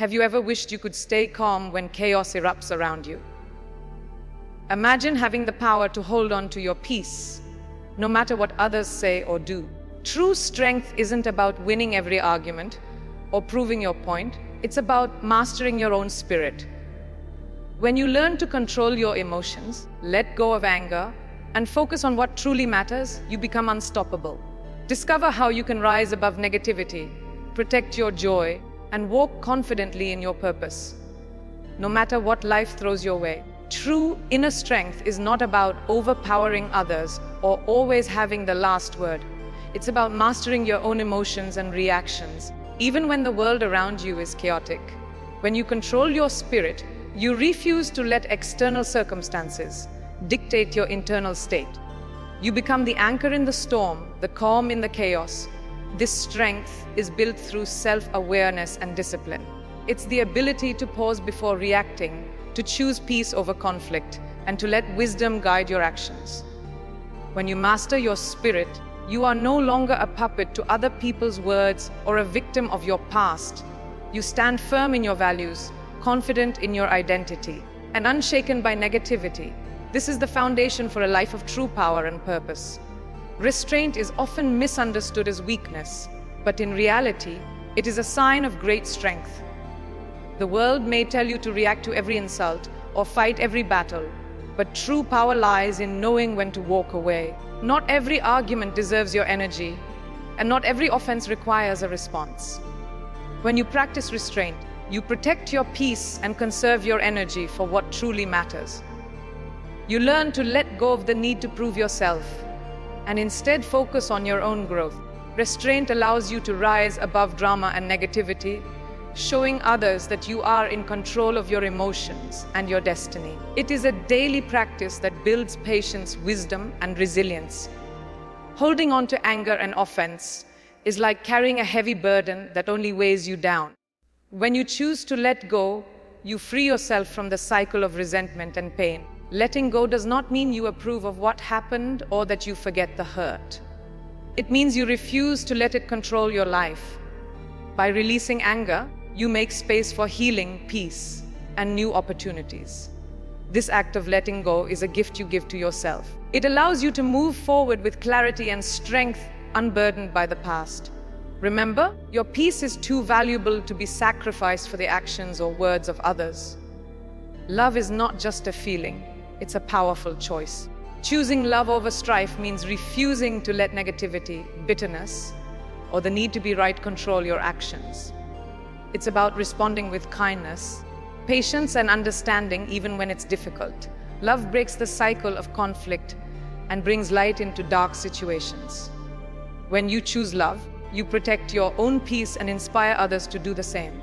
Have you ever wished you could stay calm when chaos erupts around you? Imagine having the power to hold on to your peace, no matter what others say or do. True strength isn't about winning every argument or proving your point. It's about mastering your own spirit. When you learn to control your emotions, let go of anger, and focus on what truly matters, you become unstoppable. Discover how you can rise above negativity, protect your joy, and walk confidently in your purpose. No matter what life throws your way, true inner strength is not about overpowering others or always having the last word. It's about mastering your own emotions and reactions, even when the world around you is chaotic. When you control your spirit, you refuse to let external circumstances dictate your internal state. You become the anchor in the storm, the calm in the chaos. This strength is built through self-awareness and discipline. It's the ability to pause before reacting, to choose peace over conflict, and to let wisdom guide your actions. When you master your spirit, you are no longer a puppet to other people's words or a victim of your past. You stand firm in your values, confident in your identity, and unshaken by negativity. This is the foundation for a life of true power and purpose. Restraint is often misunderstood as weakness, but in reality, it is a sign of great strength. The world may tell you to react to every insult or fight every battle, but true power lies in knowing when to walk away. Not every argument deserves your energy, and not every offense requires a response. When you practice restraint, you protect your peace and conserve your energy for what truly matters. You learn to let go of the need to prove yourself, and instead focus on your own growth. Restraint allows you to rise above drama and negativity, showing others that you are in control of your emotions and your destiny. It is a daily practice that builds patience, wisdom, and resilience. Holding on to anger and offense is like carrying a heavy burden that only weighs you down. When you choose to let go, you free yourself from the cycle of resentment and pain. Letting go does not mean you approve of what happened or that you forget the hurt. It means you refuse to let it control your life. By releasing anger, you make space for healing, peace, and new opportunities. This act of letting go is a gift you give to yourself. It allows you to move forward with clarity and strength, unburdened by the past. Remember, your peace is too valuable to be sacrificed for the actions or words of others. Love is not just a feeling, it's a powerful choice. Choosing love over strife means refusing to let negativity, bitterness, or the need to be right control your actions. It's about responding with kindness, patience, and understanding even when it's difficult. Love breaks the cycle of conflict and brings light into dark situations. When you choose love, you protect your own peace and inspire others to do the same.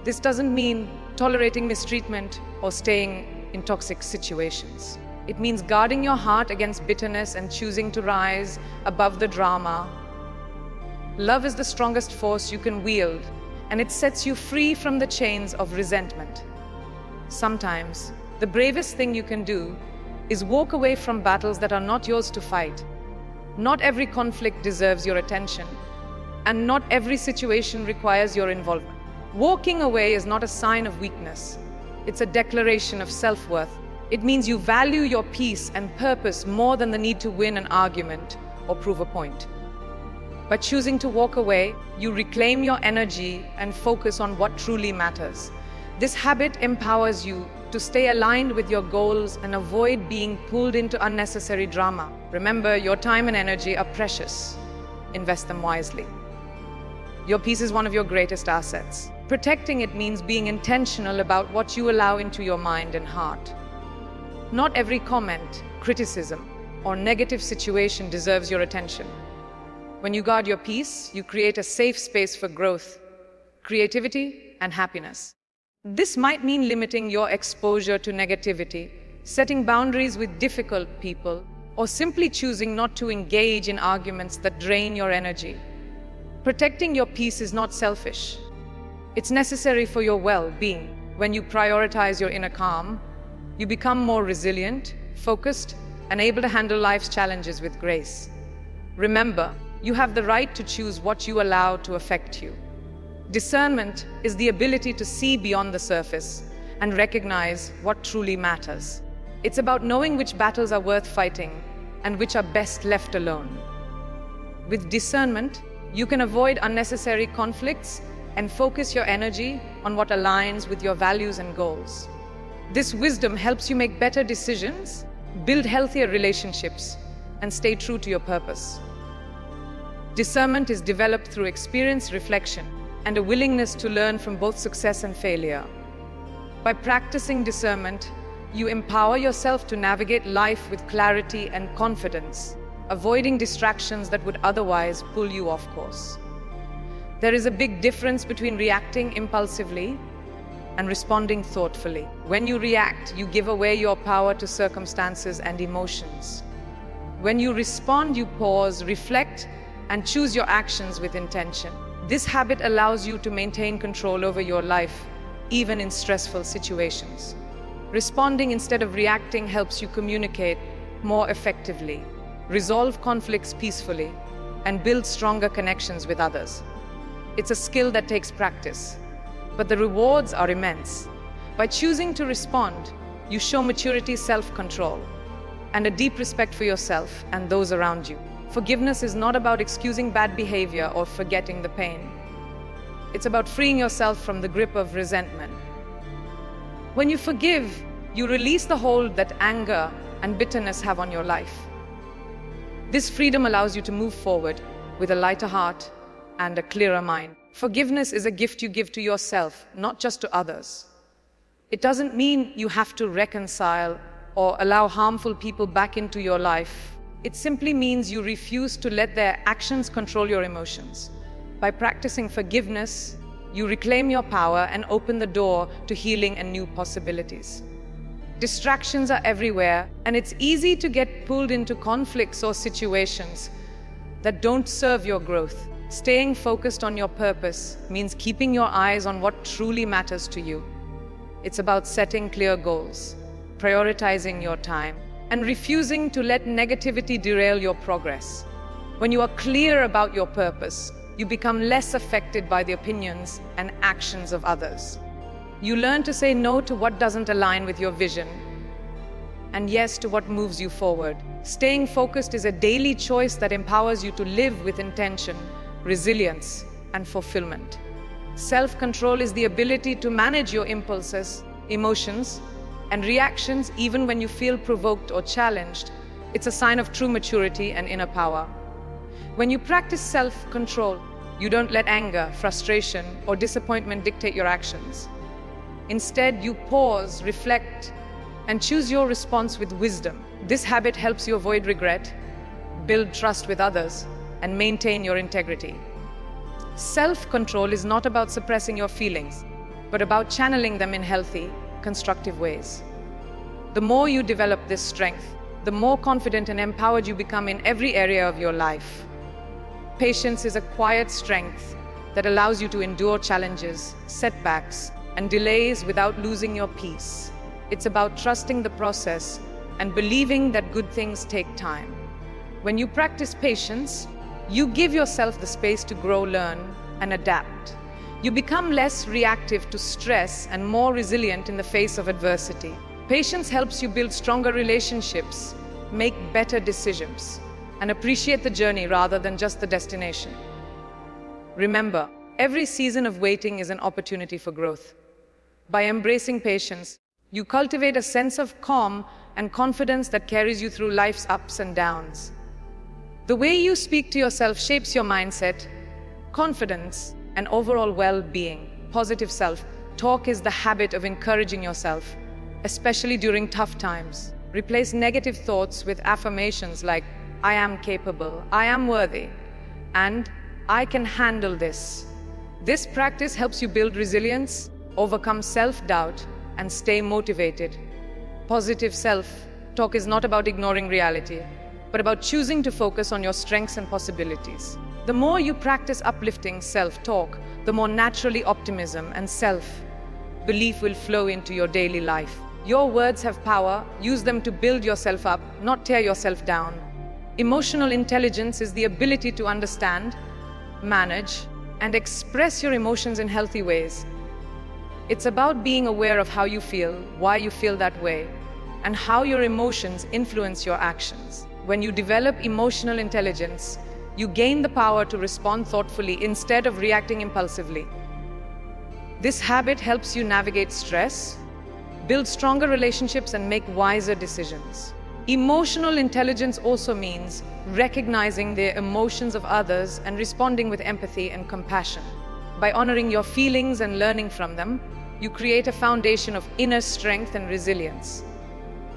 This doesn't mean tolerating mistreatment or staying in toxic situations. It means guarding your heart against bitterness and choosing to rise above the drama. Love is the strongest force you can wield, and it sets you free from the chains of resentment. Sometimes, the bravest thing you can do is walk away from battles that are not yours to fight. Not every conflict deserves your attention, and not every situation requires your involvement. Walking away is not a sign of weakness. It's a declaration of self-worth. It means you value your peace and purpose more than the need to win an argument or prove a point. By choosing to walk away, you reclaim your energy and focus on what truly matters. This habit empowers you to stay aligned with your goals and avoid being pulled into unnecessary drama. Remember, your time and energy are precious. Invest them wisely. Your peace is one of your greatest assets. Protecting it means being intentional about what you allow into your mind and heart. Not every comment, criticism, or negative situation deserves your attention. When you guard your peace, you create a safe space for growth, creativity, and happiness. This might mean limiting your exposure to negativity, setting boundaries with difficult people, or simply choosing not to engage in arguments that drain your energy. Protecting your peace is not selfish. It's necessary for your well-being. When you prioritize your inner calm, you become more resilient, focused, and able to handle life's challenges with grace. Remember, you have the right to choose what you allow to affect you. Discernment is the ability to see beyond the surface and recognize what truly matters. It's about knowing which battles are worth fighting and which are best left alone. With discernment, you can avoid unnecessary conflicts and focus your energy on what aligns with your values and goals. This wisdom helps you make better decisions, build healthier relationships, and stay true to your purpose. Discernment is developed through experience, reflection, and a willingness to learn from both success and failure. By practicing discernment, you empower yourself to navigate life with clarity and confidence, avoiding distractions that would otherwise pull you off course. There is a big difference between reacting impulsively and responding thoughtfully. When you react, you give away your power to circumstances and emotions. When you respond, you pause, reflect, and choose your actions with intention. This habit allows you to maintain control over your life, even in stressful situations. Responding instead of reacting helps you communicate more effectively, resolve conflicts peacefully, and build stronger connections with others. It's a skill that takes practice, but the rewards are immense. By choosing to respond, you show maturity, self-control, and a deep respect for yourself and those around you. Forgiveness is not about excusing bad behavior or forgetting the pain. It's about freeing yourself from the grip of resentment. When you forgive, you release the hold that anger and bitterness have on your life. This freedom allows you to move forward with a lighter heart and a clearer mind. Forgiveness is a gift you give to yourself, not just to others. It doesn't mean you have to reconcile or allow harmful people back into your life. It simply means you refuse to let their actions control your emotions. By practicing forgiveness, you reclaim your power and open the door to healing and new possibilities. Distractions are everywhere, and it's easy to get pulled into conflicts or situations that don't serve your growth. Staying focused on your purpose means keeping your eyes on what truly matters to you. It's about setting clear goals, prioritizing your time, and refusing to let negativity derail your progress. When you are clear about your purpose, you become less affected by the opinions and actions of others. You learn to say no to what doesn't align with your vision, and yes to what moves you forward. Staying focused is a daily choice that empowers you to live with intention, resilience, and fulfillment. Self-control is the ability to manage your impulses, emotions, and reactions even when you feel provoked or challenged. It's a sign of true maturity and inner power. When you practice self-control, you don't let anger, frustration, or disappointment dictate your actions. Instead, you pause, reflect, and choose your response with wisdom. This habit helps you avoid regret, build trust with others, and maintain your integrity. Self-control is not about suppressing your feelings, but about channeling them in healthy, constructive ways. The more you develop this strength, the more confident and empowered you become in every area of your life. Patience is a quiet strength that allows you to endure challenges, setbacks, and delays without losing your peace. It's about trusting the process and believing that good things take time. When you practice patience, you give yourself the space to grow, learn, and adapt. You become less reactive to stress and more resilient in the face of adversity. Patience helps you build stronger relationships, make better decisions, and appreciate the journey rather than just the destination. Remember, every season of waiting is an opportunity for growth. By embracing patience, you cultivate a sense of calm and confidence that carries you through life's ups and downs. The way you speak to yourself shapes your mindset, confidence, and overall well-being. Positive self-talk is the habit of encouraging yourself, especially during tough times. Replace negative thoughts with affirmations like, I am capable, I am worthy, and I can handle this. This practice helps you build resilience, overcome self-doubt, and stay motivated. Positive self-talk is not about ignoring reality, but about choosing to focus on your strengths and possibilities. The more you practice uplifting self-talk, the more naturally optimism and self-belief will flow into your daily life. Your words have power. Use them to build yourself up, not tear yourself down. Emotional intelligence is the ability to understand, manage, and express your emotions in healthy ways. It's about being aware of how you feel, why you feel that way, and how your emotions influence your actions. When you develop emotional intelligence, you gain the power to respond thoughtfully instead of reacting impulsively. This habit helps you navigate stress, build stronger relationships, and make wiser decisions. Emotional intelligence also means recognizing the emotions of others and responding with empathy and compassion. By honoring your feelings and learning from them, you create a foundation of inner strength and resilience.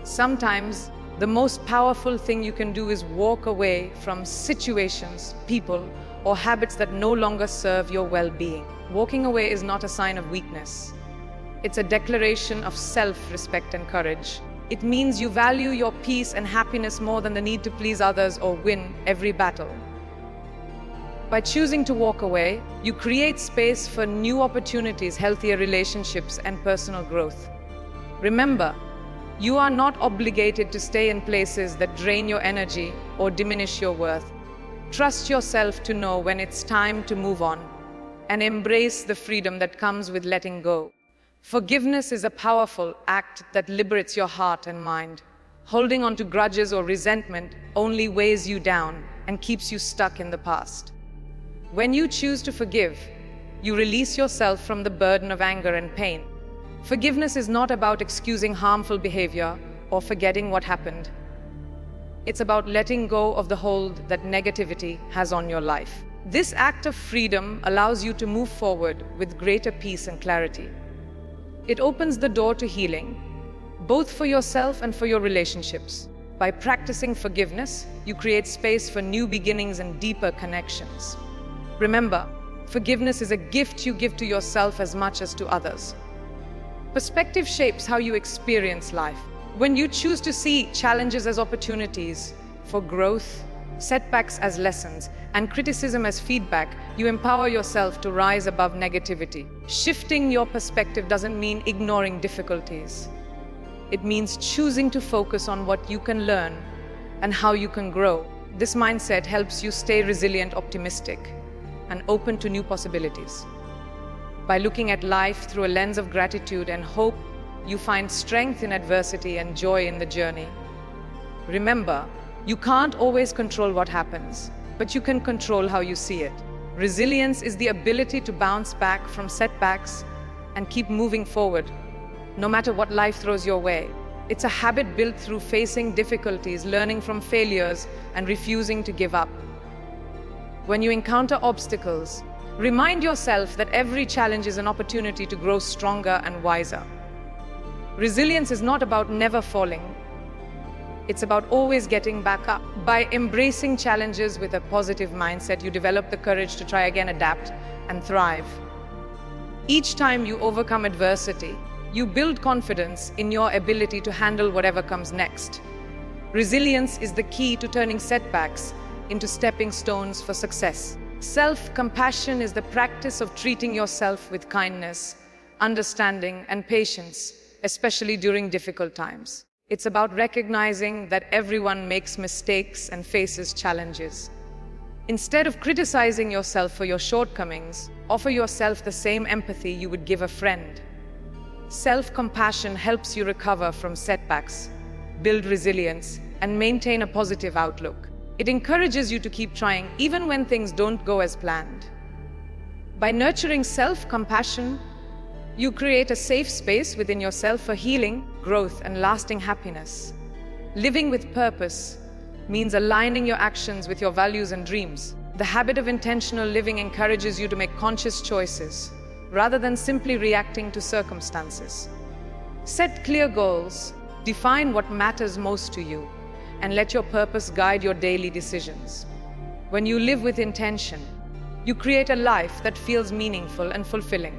Sometimes, the most powerful thing you can do is walk away from situations, people, or habits that no longer serve your well-being. Walking away is not a sign of weakness. It's a declaration of self-respect and courage. It means you value your peace and happiness more than the need to please others or win every battle. By choosing to walk away, you create space for new opportunities, healthier relationships, and personal growth. Remember, you are not obligated to stay in places that drain your energy or diminish your worth. Trust yourself to know when it's time to move on, and embrace the freedom that comes with letting go. Forgiveness is a powerful act that liberates your heart and mind. Holding on to grudges or resentment only weighs you down and keeps you stuck in the past. When you choose to forgive, you release yourself from the burden of anger and pain. Forgiveness is not about excusing harmful behavior or forgetting what happened. It's about letting go of the hold that negativity has on your life. This act of freedom allows you to move forward with greater peace and clarity. It opens the door to healing, both for yourself and for your relationships. By practicing forgiveness, you create space for new beginnings and deeper connections. Remember, forgiveness is a gift you give to yourself as much as to others. Perspective shapes how you experience life. When you choose to see challenges as opportunities for growth, setbacks as lessons, and criticism as feedback, you empower yourself to rise above negativity. Shifting your perspective doesn't mean ignoring difficulties. It means choosing to focus on what you can learn and how you can grow. This mindset helps you stay resilient, optimistic, and open to new possibilities. By looking at life through a lens of gratitude and hope, you find strength in adversity and joy in the journey. Remember, you can't always control what happens, but you can control how you see it. Resilience is the ability to bounce back from setbacks and keep moving forward, no matter what life throws your way. It's a habit built through facing difficulties, learning from failures, and refusing to give up. When you encounter obstacles, remind yourself that every challenge is an opportunity to grow stronger and wiser. Resilience is not about never falling. It's about always getting back up. By embracing challenges with a positive mindset, you develop the courage to try again, adapt, and thrive. Each time you overcome adversity, you build confidence in your ability to handle whatever comes next. Resilience is the key to turning setbacks into stepping stones for success. Self-compassion is the practice of treating yourself with kindness, understanding, and patience, especially during difficult times. It's about recognizing that everyone makes mistakes and faces challenges. Instead of criticizing yourself for your shortcomings, offer yourself the same empathy you would give a friend. Self-compassion helps you recover from setbacks, build resilience, and maintain a positive outlook. It encourages you to keep trying even when things don't go as planned. By nurturing self-compassion, you create a safe space within yourself for healing, growth, and lasting happiness. Living with purpose means aligning your actions with your values and dreams. The habit of intentional living encourages you to make conscious choices, rather than simply reacting to circumstances. Set clear goals, define what matters most to you, and let your purpose guide your daily decisions. When you live with intention, you create a life that feels meaningful and fulfilling.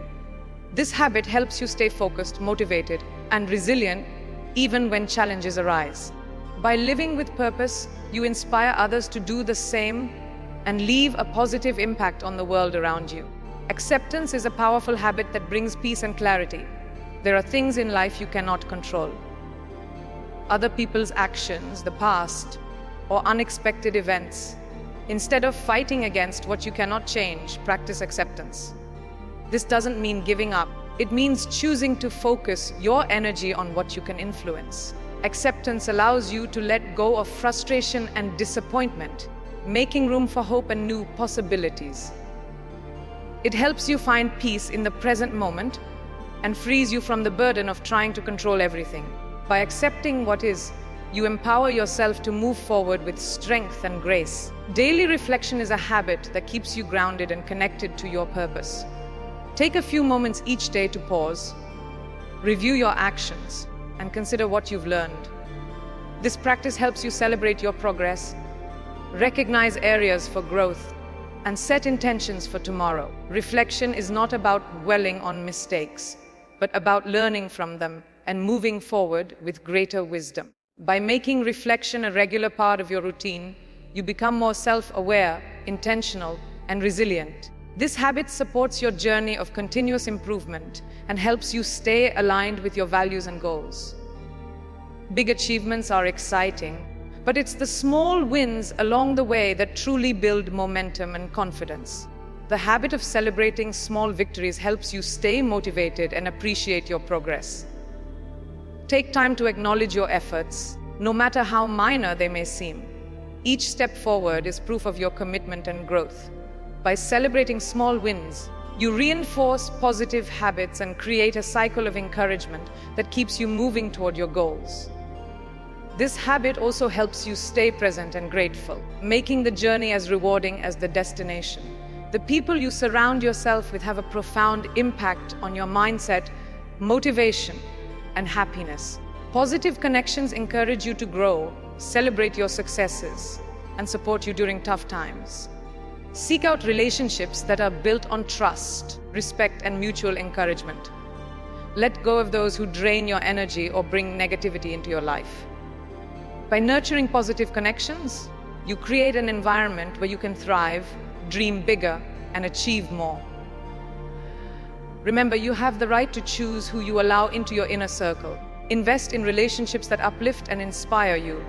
This habit helps you stay focused, motivated, and resilient even when challenges arise. By living with purpose, you inspire others to do the same and leave a positive impact on the world around you. Acceptance is a powerful habit that brings peace and clarity. There are things in life you cannot control. Other people's actions, the past, or unexpected events. Instead of fighting against what you cannot change, practice acceptance. This doesn't mean giving up. It means choosing to focus your energy on what you can influence. Acceptance allows you to let go of frustration and disappointment, making room for hope and new possibilities. It helps you find peace in the present moment and frees you from the burden of trying to control everything. By accepting what is, you empower yourself to move forward with strength and grace. Daily reflection is a habit that keeps you grounded and connected to your purpose. Take a few moments each day to pause, review your actions, and consider what you've learned. This practice helps you celebrate your progress, recognize areas for growth, and set intentions for tomorrow. Reflection is not about dwelling on mistakes, but about learning from them and moving forward with greater wisdom. By making reflection a regular part of your routine, you become more self-aware, intentional, and resilient. This habit supports your journey of continuous improvement and helps you stay aligned with your values and goals. Big achievements are exciting, but it's the small wins along the way that truly build momentum and confidence. The habit of celebrating small victories helps you stay motivated and appreciate your progress. Take time to acknowledge your efforts, no matter how minor they may seem. Each step forward is proof of your commitment and growth. By celebrating small wins, you reinforce positive habits and create a cycle of encouragement that keeps you moving toward your goals. This habit also helps you stay present and grateful, making the journey as rewarding as the destination. The people you surround yourself with have a profound impact on your mindset, motivation, and happiness. Positive connections encourage you to grow, celebrate your successes, and support you during tough times. Seek out relationships that are built on trust, respect, and mutual encouragement. Let go of those who drain your energy or bring negativity into your life. By nurturing positive connections, you create an environment where you can thrive, dream bigger, and achieve more. Remember, you have the right to choose who you allow into your inner circle. Invest in relationships that uplift and inspire you,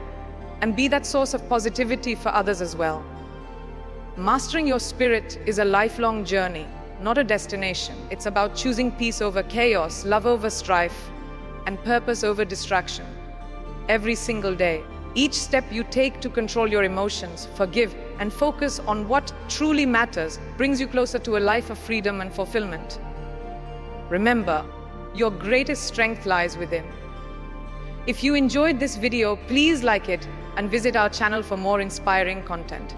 and be that source of positivity for others as well. Mastering your spirit is a lifelong journey, not a destination. It's about choosing peace over chaos, love over strife, and purpose over distraction. Every single day, each step you take to control your emotions, forgive, and focus on what truly matters brings you closer to a life of freedom and fulfillment. Remember, your greatest strength lies within. If you enjoyed this video, please like it and visit our channel for more inspiring content.